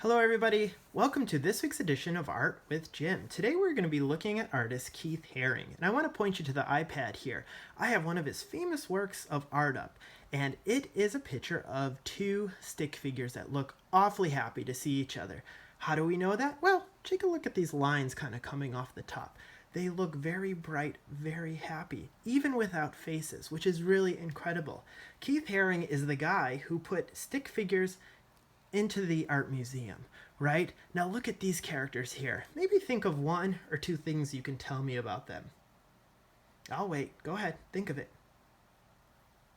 Hello everybody, welcome to this week's edition of Art with Jim. Today we're going to be looking at artist Keith Haring, and I want to point you to the iPad here. I have one of his famous works of art up, and it is a picture of two stick figures that look awfully happy to see each other. How do we know that? Well, take a look at these lines kind of coming off the top. They look very bright, very happy, even without faces, which is really incredible. Keith Haring is the guy who put stick figures into the art museum, right? Now look at these characters here. Maybe think of one or two things you can tell me about them. I'll wait. Go ahead. Think of it.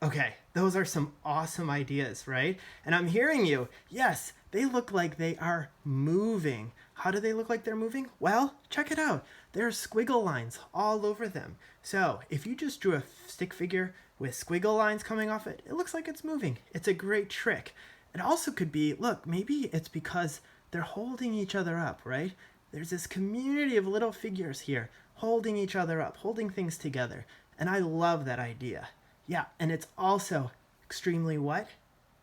Okay, those are some awesome ideas, right? And I'm hearing you. Yes, they look like they are moving. How do they look like they're moving? Well, check it out. There are squiggle lines all over them. So if you just drew a stick figure with squiggle lines coming off it, it looks like it's moving. It's a great trick. It also could be, look, maybe it's because they're holding each other up, right? There's this community of little figures here holding each other up, holding things together. And I love that idea. Yeah, and it's also extremely what?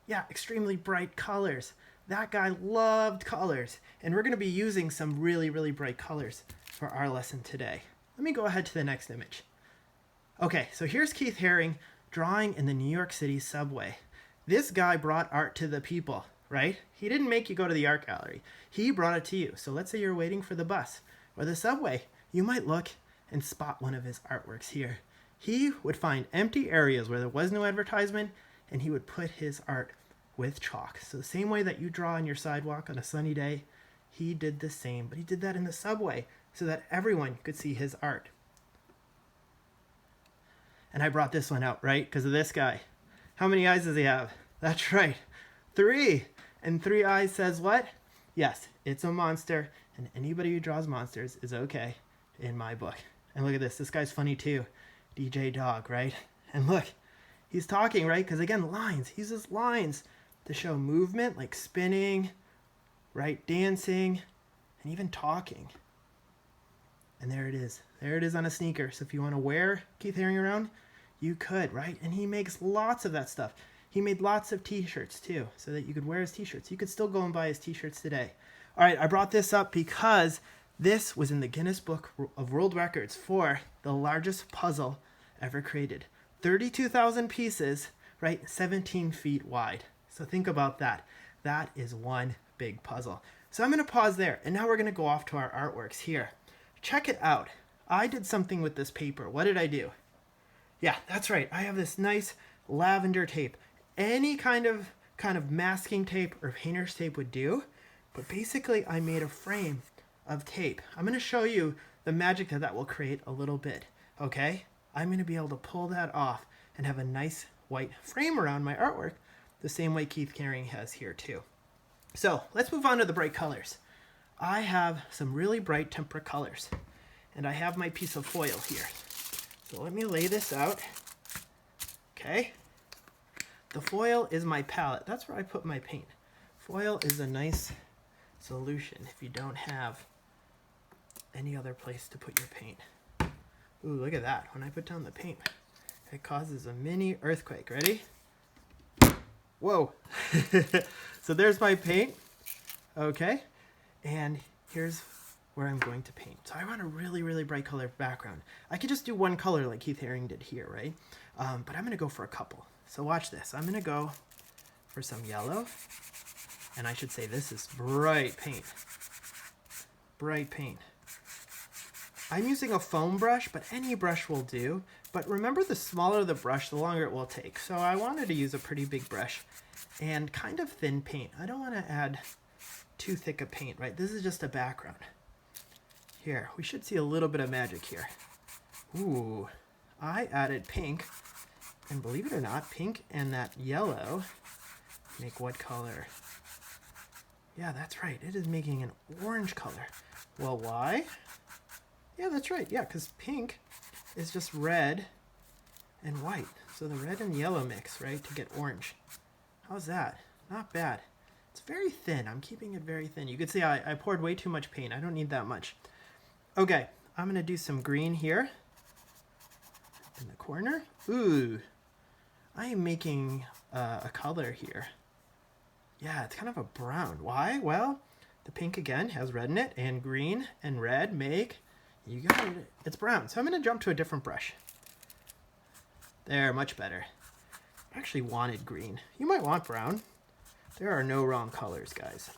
Yeah, extremely bright colors. That guy loved colors. And we're going to be using some really, really bright colors for our lesson today. Let me go ahead to the next image. Okay, so here's Keith Haring drawing in the New York City subway. This guy brought art to the people, right? He didn't make you go to the art gallery. He brought it to you. So let's say you're waiting for the bus or the subway. You might look and spot one of his artworks here. He would find empty areas where there was no advertisement, and he would put his art with chalk. So the same way that you draw on your sidewalk on a sunny day, he did the same, but he did that in the subway so that everyone could see his art. And I brought this one out, right? Because of this guy. How many eyes does he have? That's right, 3. And 3 eyes says what? Yes, it's a monster, and anybody who draws monsters is okay in my book. And look at this. This guy's funny too. DJ Dog, right? And look, he's talking, right? Because again, lines. He uses lines to show movement, like spinning, right? Dancing, and even talking. And there it is. There it is on a sneaker. So if you want to wear Keith Haring around, you could, right? And he makes lots of that stuff. He made lots of t-shirts too, so that you could wear his t-shirts. You could still go and buy his t-shirts today. All right, I brought this up because this was in the Guinness Book of World Records for the largest puzzle ever created. 32,000 pieces, right? 17 feet wide. So think about that. That is one big puzzle. So I'm going to pause there, and now we're going to go off to our artworks here. Check it out. I did something with this paper. What did I do? Yeah, that's right. I have this nice lavender tape. Any kind of masking tape or painter's tape would do, but basically I made a frame of tape. I'm going to show you the magic that will create a little bit, okay? I'm going to be able to pull that off and have a nice white frame around my artwork, the same way Keith Haring has here too. So let's move on to the bright colors. I have some really bright tempera colors, and I have my piece of foil here. So let me lay this out. Okay. The foil is my palette. That's where I put my paint. Foil is a nice solution if you don't have any other place to put your paint. Ooh, look at that. When I put down the paint, it causes a mini earthquake. Ready? Whoa. So there's my paint. Okay. And here's where I'm going to paint. So I want a really, really bright color background. I could just do one color like Keith Haring did here, right? But I'm going to go for a couple. So watch this. I'm going to go for some yellow. And I should say this is bright paint. Bright paint. I'm using a foam brush, but any brush will do. But remember, the smaller the brush, the longer it will take. So I wanted to use a pretty big brush and kind of thin paint. I don't want to add too thick a paint, right? This is just a background. Here, we should see a little bit of magic here. Ooh, I added pink, and believe it or not, pink and that yellow make what color? Yeah, that's right. It is making an orange color. Well, why? Yeah, that's right. Yeah, because pink is just red and white. So the red and yellow mix, right, to get orange. How's that? Not bad. It's very thin. I'm keeping it very thin. You can see I poured way too much paint. I don't need that much. Okay, I'm going to do some green here in the corner. Ooh, I am making a color here Yeah, it's kind of a brown. Why? Well, the pink again has red in it, and green and red make, you got it, it's brown. So I'm going to jump to a different brush. There, much better. I actually wanted green. You might want brown. There are no wrong colors, guys.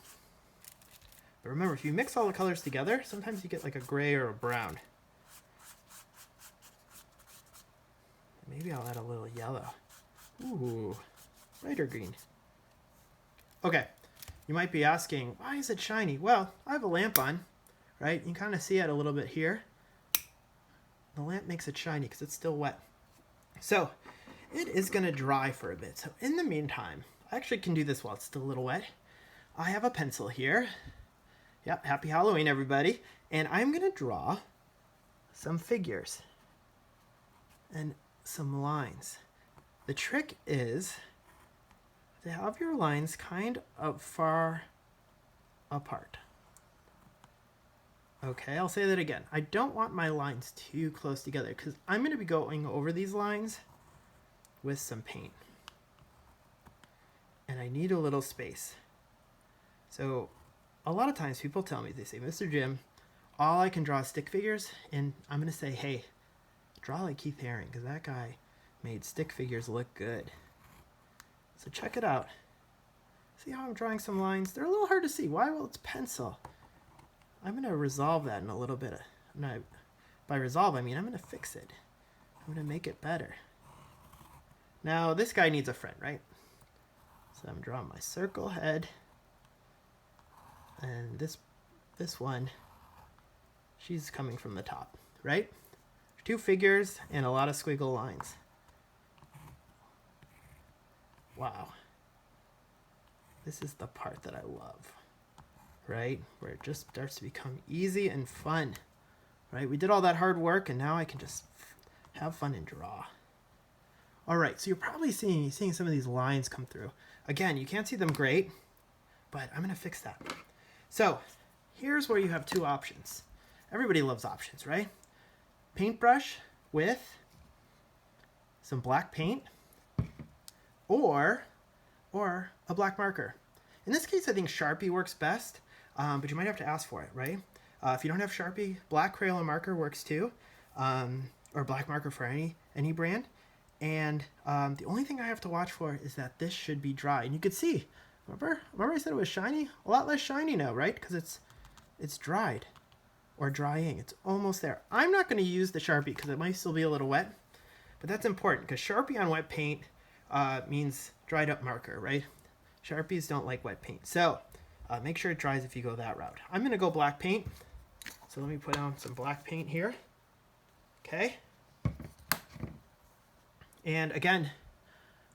But remember, if you mix all the colors together, sometimes you get like a gray or a brown. Maybe I'll add a little yellow. Ooh, brighter green. Okay, you might be asking, why is it shiny? Well, I have a lamp on, right? You can kind of see it a little bit here. The lamp makes it shiny because it's still wet. So it is going to dry for a bit. So in the meantime, I actually can do this while it's still a little wet. I have a pencil here. Yep, happy Halloween, everybody. And I'm going to draw some figures and some lines. The trick is to have your lines kind of far apart. Okay, I'll say that again. I don't want my lines too close together because I'm going to be going over these lines with some paint. And I need a little space. So a lot of times people tell me, they say, Mr. Jim, all I can draw is stick figures. And I'm going to say, hey, draw like Keith Haring because that guy made stick figures look good. So check it out. See how I'm drawing some lines? They're a little hard to see. Why? Well, it's pencil. I'm going to resolve that in a little bit. By resolve, I mean I'm going to fix it. I'm going to make it better. Now, this guy needs a friend, right? So I'm drawing my circle head. And this one, she's coming from the top, right? Two figures and a lot of squiggle lines. Wow. This is the part that I love, right? Where it just starts to become easy and fun, right? We did all that hard work and now I can just have fun and draw. All right, so you're probably seeing some of these lines come through. Again, you can't see them great, but I'm gonna fix that. So here's where you have two options. Everybody loves options, right? Paintbrush with some black paint, or a black marker. In this case, I think Sharpie works best, but you might have to ask for it, right? If you don't have Sharpie, black Crayola marker works too, or black marker for any brand. And the only thing I have to watch for is that this should be dry. And you could see, remember I said it was shiny? A lot less shiny now, right? Because it's dried or drying. It's almost there. I'm not going to use the Sharpie because it might still be a little wet, but that's important because Sharpie on wet paint means dried up marker, right? Sharpies don't like wet paint. So make sure it dries if you go that route. I'm going to go black paint. So let me put on some black paint here. Okay. And again,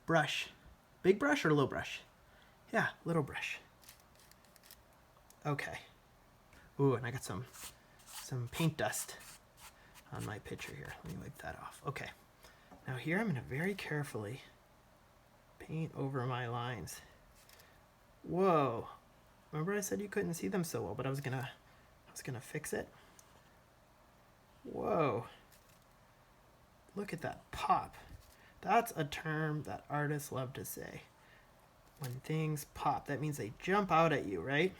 brush. Big brush or little brush? Yeah, little brush. Okay. Ooh, and I got some paint dust on my picture here. Let me wipe that off. Okay. Now here I'm going to very carefully paint over my lines. Whoa. Remember I said you couldn't see them so well, but I was gonna fix it. Whoa. Look at that pop. That's a term that artists love to say. When things pop, that means they jump out at you, right?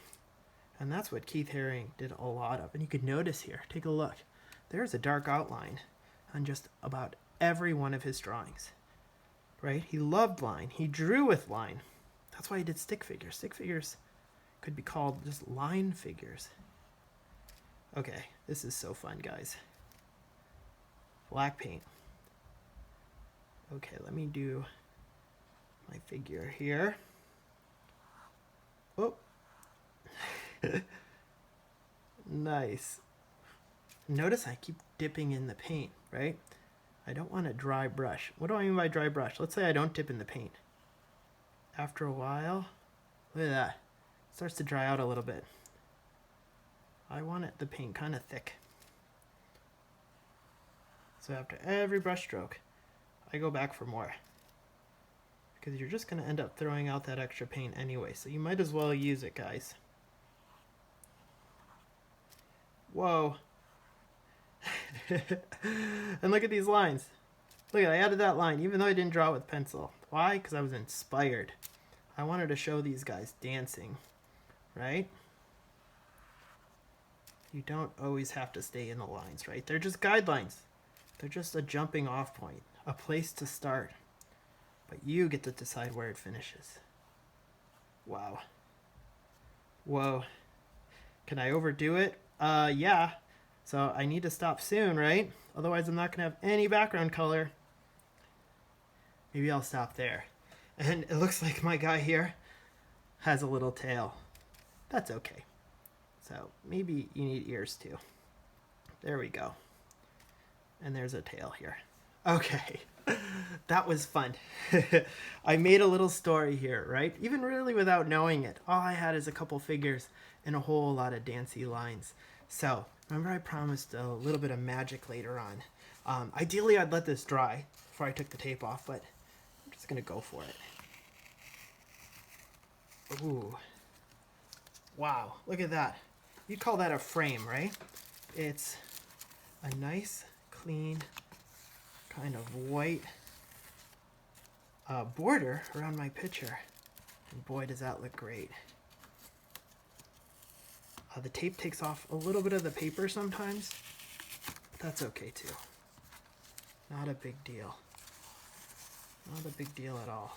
And that's what Keith Haring did a lot of. And you could notice here, take a look. There's a dark outline on just about every one of his drawings, right? He loved line. He drew with line. That's why he did stick figures. Stick figures could be called just line figures. Okay, this is so fun, guys. Black paint. Okay, let me do my figure here. Oh. Nice. Notice I keep dipping in the paint, right? I don't want a dry brush. What do I mean by dry brush? Let's say I don't dip in the paint. After a while, look at that. It starts to dry out a little bit. I want the paint kind of thick. So after every brush stroke, I go back for more. Because you're just going to end up throwing out that extra paint anyway. So you might as well use it, guys. Whoa. And look at these lines. Look, I added that line, even though I didn't draw it with pencil. Why? Because I was inspired. I wanted to show these guys dancing, right? You don't always have to stay in the lines, right? They're just guidelines. They're just a jumping off point, a place to start. But you get to decide where it finishes. Wow. Whoa. Can I overdo it? Yeah. So I need to stop soon, right? Otherwise I'm not going to have any background color. Maybe I'll stop there. And it looks like my guy here has a little tail. That's okay. So maybe you need ears too. There we go. And there's a tail here. Okay. That was fun. I made a little story here, right? Even really without knowing it. All I had is a couple figures and a whole lot of dancy lines. So remember I promised a little bit of magic later on. Ideally I'd let this dry before I took the tape off, but I'm just gonna go for it. Ooh. Wow, look at that. You'd call that a frame, right? It's a nice, clean, kind of white border around my picture. And boy, does that look great. The tape takes off a little bit of the paper sometimes, but that's okay too. Not a big deal. Not a big deal at all.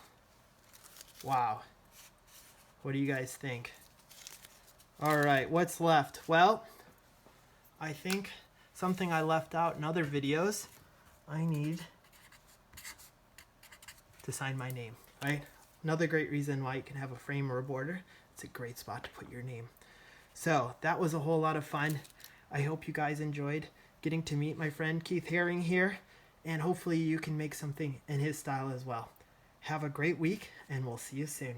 Wow. What do you guys think? All right, what's left? Well, I think something I left out in other videos, I need to sign my name, right? Another great reason why you can have a frame or a border. It's a great spot to put your name. So that was a whole lot of fun. I hope you guys enjoyed getting to meet my friend Keith Haring here, and hopefully you can make something in his style as well. Have a great week, and we'll see you soon.